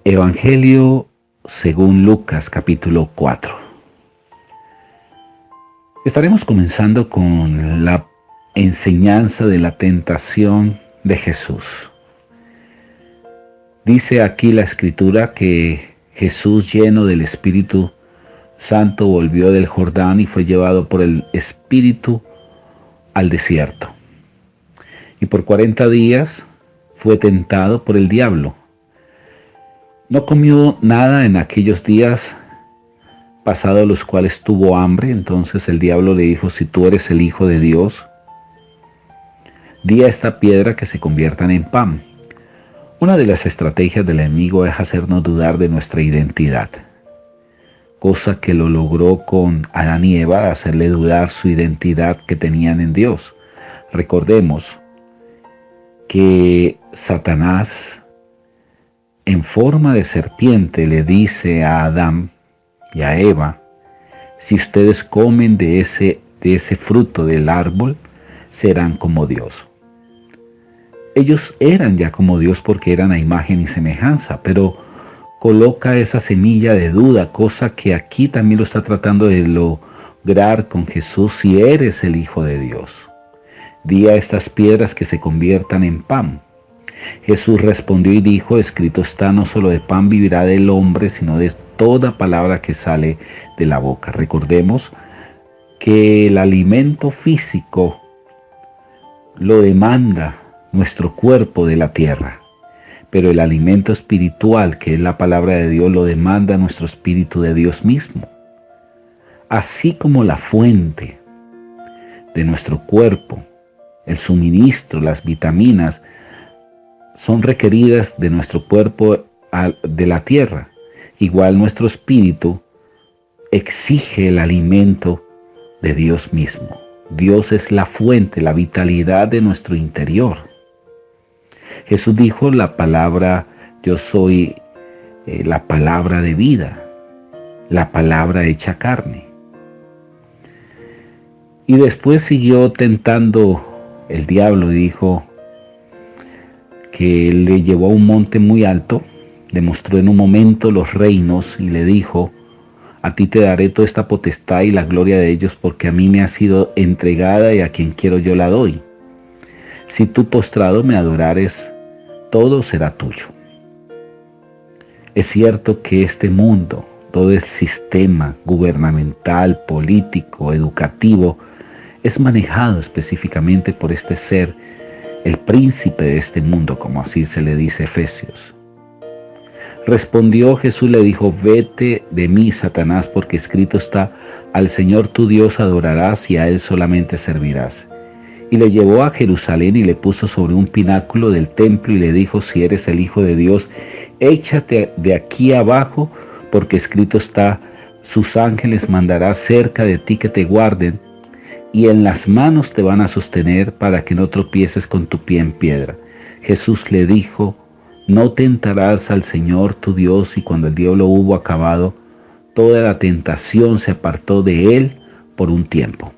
Evangelio según Lucas capítulo 4. Estaremos comenzando con la enseñanza de la tentación de Jesús. Dice aquí la Escritura que Jesús, lleno del Espíritu Santo, volvió del Jordán y fue llevado por el Espíritu al desierto. Y por 40 días fue tentado por el diablo. No comió nada en aquellos días, pasados los cuales tuvo hambre. Entonces el diablo le dijo: si tú eres el Hijo de Dios, di a esta piedra que se conviertan en pan. Una de las estrategias del enemigo es hacernos dudar de nuestra identidad, cosa que lo logró con Adán y Eva, hacerle dudar su identidad que tenían en Dios. Recordemos que Satanás, en forma de serpiente, le dice a Adán y a Eva: si ustedes comen de ese fruto del árbol, serán como Dios. Ellos eran ya como Dios porque eran a imagen y semejanza, pero coloca esa semilla de duda, cosa que aquí también lo está tratando de lograr con Jesús: si eres el Hijo de Dios, di a estas piedras que se conviertan en pan. Jesús respondió y dijo: escrito está, no solo de pan vivirá el hombre, sino de toda palabra que sale de la boca. Recordemos que el alimento físico lo demanda nuestro cuerpo de la tierra, pero el alimento espiritual, que es la palabra de Dios, lo demanda nuestro espíritu de Dios mismo. Así como la fuente de nuestro cuerpo, el suministro, las vitaminas, son requeridas de nuestro cuerpo de la tierra, igual nuestro espíritu exige el alimento de Dios mismo. Dios es la fuente, la vitalidad de nuestro interior. Jesús dijo: la palabra, yo soy la palabra de vida, la palabra hecha carne. Y después siguió tentando el diablo y dijo que le llevó a un monte muy alto, le mostró en un momento los reinos y le dijo: a ti te daré toda esta potestad y la gloria de ellos, porque a mí me ha sido entregada y a quien quiero yo la doy. Si tú postrado me adorares, todo será tuyo. Es cierto que este mundo, todo el sistema gubernamental, político, educativo, es manejado específicamente por este ser, el príncipe de este mundo, como así se le dice a Efesios. Respondió Jesús, le dijo: vete de mí, Satanás, porque escrito está: al Señor tu Dios adorarás y a Él solamente servirás. Y le llevó a Jerusalén y le puso sobre un pináculo del templo y le dijo: si eres el Hijo de Dios, échate de aquí abajo, porque escrito está: sus ángeles mandará cerca de ti que te guarden, y en las manos te van a sostener para que no tropieces con tu pie en piedra. Jesús le dijo: no tentarás al Señor tu Dios. Y cuando el diablo hubo acabado toda la tentación, se apartó de él por un tiempo.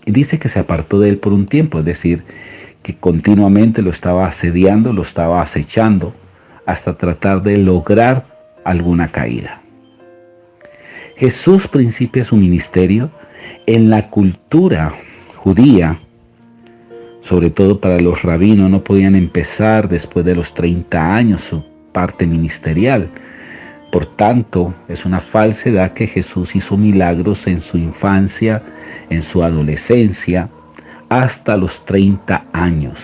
Y dice que se apartó de él por un tiempo, es decir, que continuamente lo estaba asediando, lo estaba acechando, hasta tratar de lograr alguna caída. Jesús principia su ministerio en la cultura judía. Sobre todo para los rabinos, no podían empezar después de los 30 años su parte ministerial. Por tanto, es una falsedad que Jesús hizo milagros en su infancia, en su adolescencia, hasta los 30 años.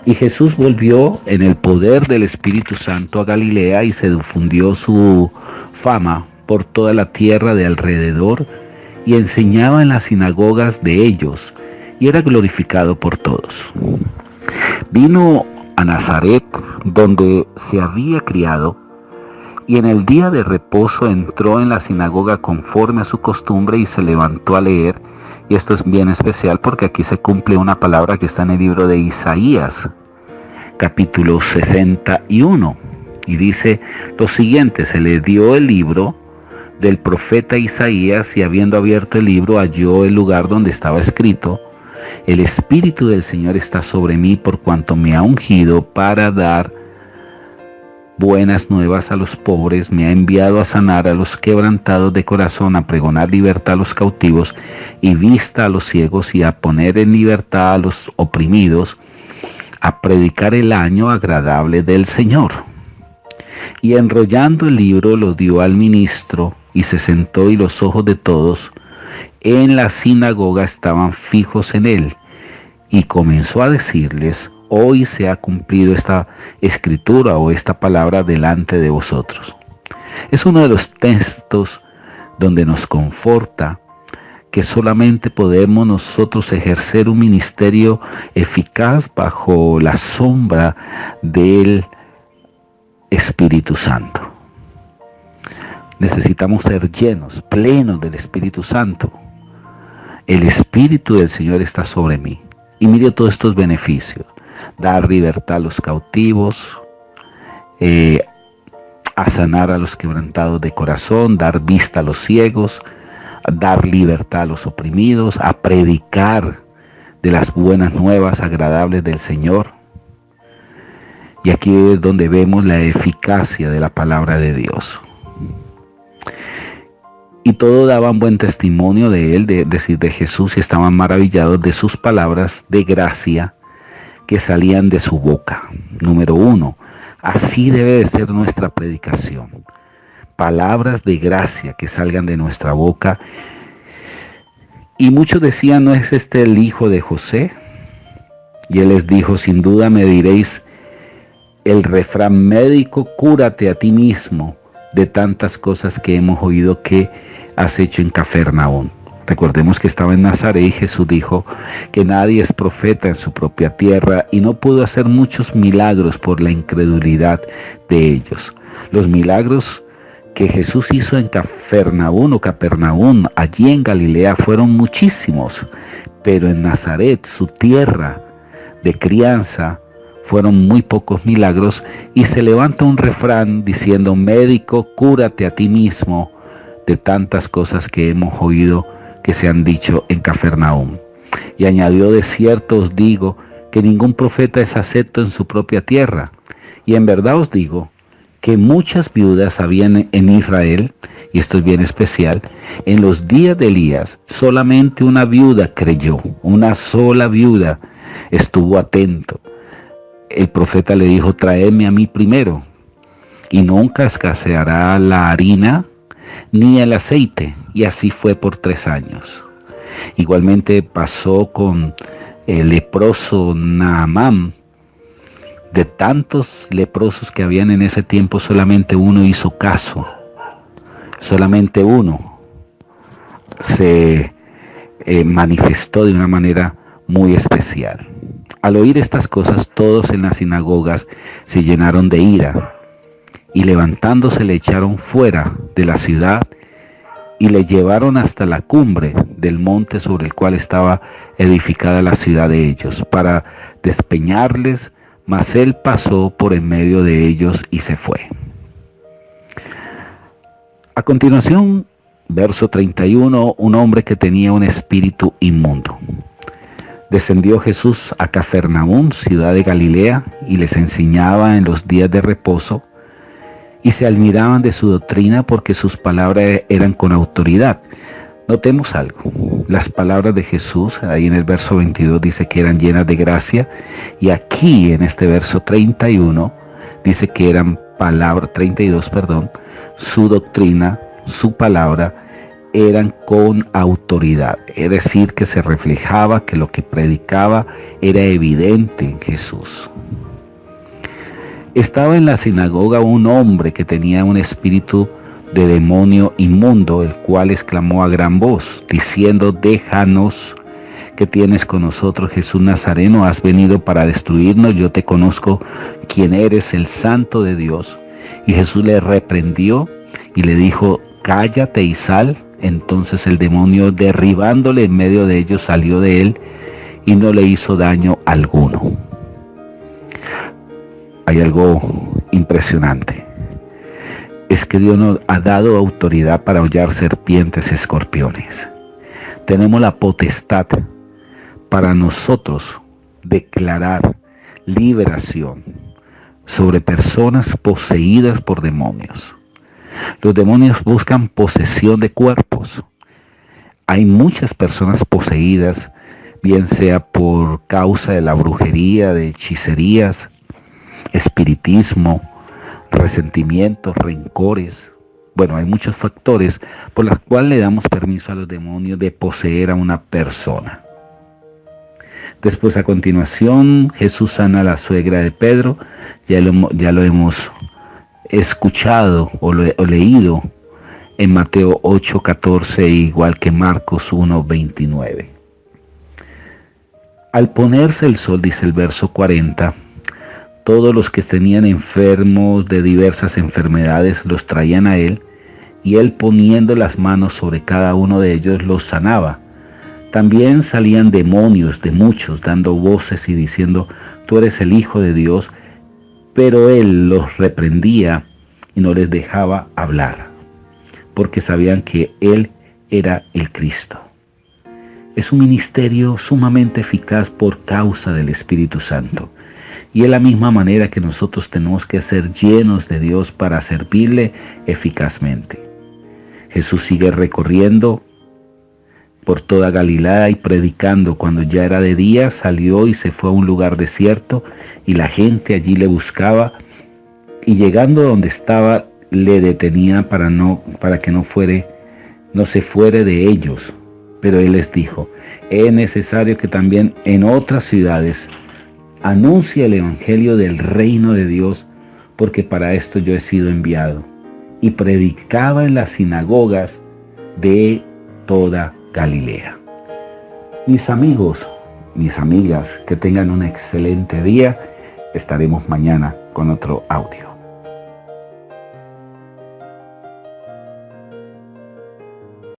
Y Jesús volvió en el poder del Espíritu Santo a Galilea y se difundió su fama por toda la tierra de alrededor, y enseñaba en las sinagogas de ellos, y era glorificado por todos. Vino a Nazaret, donde se había criado, y en el día de reposo entró en la sinagoga conforme a su costumbre y se levantó a leer. Y esto es bien especial porque aquí se cumple una palabra que está en el libro de Isaías, capítulo 61. Y dice lo siguiente: se le dio el libro del profeta Isaías, y habiendo abierto el libro halló el lugar donde estaba escrito: el Espíritu del Señor está sobre mí, por cuanto me ha ungido para dar buenas nuevas a los pobres, me ha enviado a sanar a los quebrantados de corazón, a pregonar libertad a los cautivos y vista a los ciegos, y a poner en libertad a los oprimidos, a predicar el año agradable del Señor. Y enrollando el libro lo dio al ministro, y se sentó, y los ojos de todos en la sinagoga estaban fijos en él. Y comenzó a decirles: hoy se ha cumplido esta escritura o esta palabra delante de vosotros. Es uno de los textos donde nos conforta que solamente podemos nosotros ejercer un ministerio eficaz bajo la sombra del Espíritu Santo. Necesitamos ser llenos, plenos del Espíritu Santo. El Espíritu del Señor está sobre mí. Y mire todos estos beneficios: dar libertad a los cautivos, a sanar a los quebrantados de corazón, dar vista a los ciegos, dar libertad a los oprimidos, a predicar de las buenas nuevas agradables del Señor. Y aquí es donde vemos la eficacia de la palabra de Dios. Y todos daban buen testimonio de él, de Jesús, y estaban maravillados de sus palabras de gracia que salían de su boca. Número 1, así debe de ser nuestra predicación. Palabras de gracia que salgan de nuestra boca. Y muchos decían: ¿no es este el hijo de José? Y él les dijo: sin duda me diréis el refrán médico: cúrate a ti mismo de tantas cosas que hemos oído que has hecho en Cafarnaúm. Recordemos que estaba en Nazaret y Jesús dijo que nadie es profeta en su propia tierra, y no pudo hacer muchos milagros por la incredulidad de ellos. Los milagros que Jesús hizo en Cafarnaúm, allí en Galilea, fueron muchísimos, pero en Nazaret, su tierra de crianza, fueron muy pocos milagros. Y se levanta un refrán diciendo: médico, cúrate a ti mismo de tantas cosas que hemos oído que se han dicho en Cafarnaúm. Y añadió: de cierto os digo que ningún profeta es acepto en su propia tierra. Y en verdad os digo que muchas viudas habían en Israel, y esto es bien especial, en los días de Elías. Solamente una viuda creyó, una sola viuda estuvo atento. El profeta le dijo: traedme a mí primero, y nunca escaseará la harina ni el aceite. Y así fue por 3 años. Igualmente pasó con el leproso Naamán. De tantos leprosos que habían en ese tiempo, solamente uno hizo caso. Solamente uno se manifestó de una manera muy especial. Al oír estas cosas, todos en las sinagogas se llenaron de ira, y levantándose le echaron fuera de la ciudad y le llevaron hasta la cumbre del monte sobre el cual estaba edificada la ciudad de ellos, para despeñarles, mas él pasó por en medio de ellos y se fue. A continuación, verso 31, un hombre que tenía un espíritu inmundo. Descendió Jesús a Cafarnaúm, ciudad de Galilea, y les enseñaba en los días de reposo, y se admiraban de su doctrina porque sus palabras eran con autoridad. Notemos algo: las palabras de Jesús, ahí en el verso 22 dice que eran llenas de gracia, y aquí en este verso 31 dice que eran palabras, 32, perdón, su doctrina, su palabra, eran con autoridad. Es decir, que se reflejaba que lo que predicaba era evidente en Jesús. Estaba en la sinagoga un hombre que tenía un espíritu de demonio inmundo, el cual exclamó a gran voz, diciendo: déjanos, ¿qué tienes con nosotros, Jesús Nazareno? ¿Has venido para destruirnos? Yo te conozco quién eres, el Santo de Dios. Y Jesús le reprendió y le dijo: cállate y sal. Entonces el demonio, derribándole en medio de ellos, salió de él y no le hizo daño alguno. Hay algo impresionante. Es que Dios nos ha dado autoridad para hollar serpientes y escorpiones. Tenemos la potestad para nosotros declarar liberación, sobre personas poseídas por demonios. Los demonios buscan posesión de cuerpos. Hay muchas personas poseídas, bien sea por causa de la brujería, de hechicerías, espiritismo, resentimientos, rencores. Bueno, hay muchos factores por los cuales le damos permiso a los demonios de poseer a una persona. Después, a continuación, Jesús sana a la suegra de Pedro. Ya lo hemos escuchado o leído en Mateo 8:14, igual que Marcos 1:29. Al ponerse el sol, dice el verso 40, todos los que tenían enfermos de diversas enfermedades los traían a él, y él, poniendo las manos sobre cada uno de ellos, los sanaba. También salían demonios de muchos, dando voces y diciendo: tú eres el Hijo de Dios. Pero él los reprendía y no les dejaba hablar, porque sabían que él era el Cristo. Es un ministerio sumamente eficaz por causa del Espíritu Santo. Y es la misma manera que nosotros tenemos que ser llenos de Dios para servirle eficazmente. Jesús sigue recorriendo por toda Galilea y predicando. Cuando ya era de día, salió y se fue a un lugar desierto, y la gente allí le buscaba, y llegando donde estaba, le detenía para que no se fuere de ellos. Pero él les dijo: es necesario que también en otras ciudades anuncie el evangelio del reino de Dios, porque para esto yo he sido enviado. Y predicaba en las sinagogas de toda Galilea. Mis amigos, mis amigas, que tengan un excelente día. Estaremos mañana con otro audio.